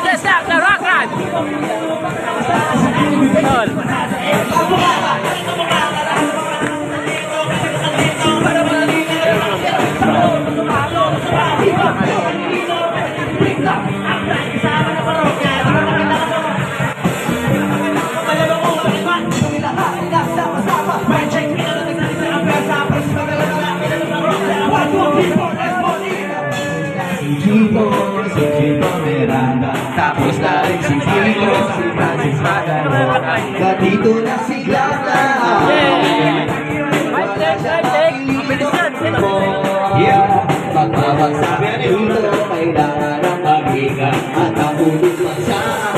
Let's start the rock ride. Si Chico Miranda, tapos na rin si Chico, si Francis Maganoa. Dito na si Glana. Yeah, pagpapagsabi dito, kailangan ng mag-iga at ang ulit man siya.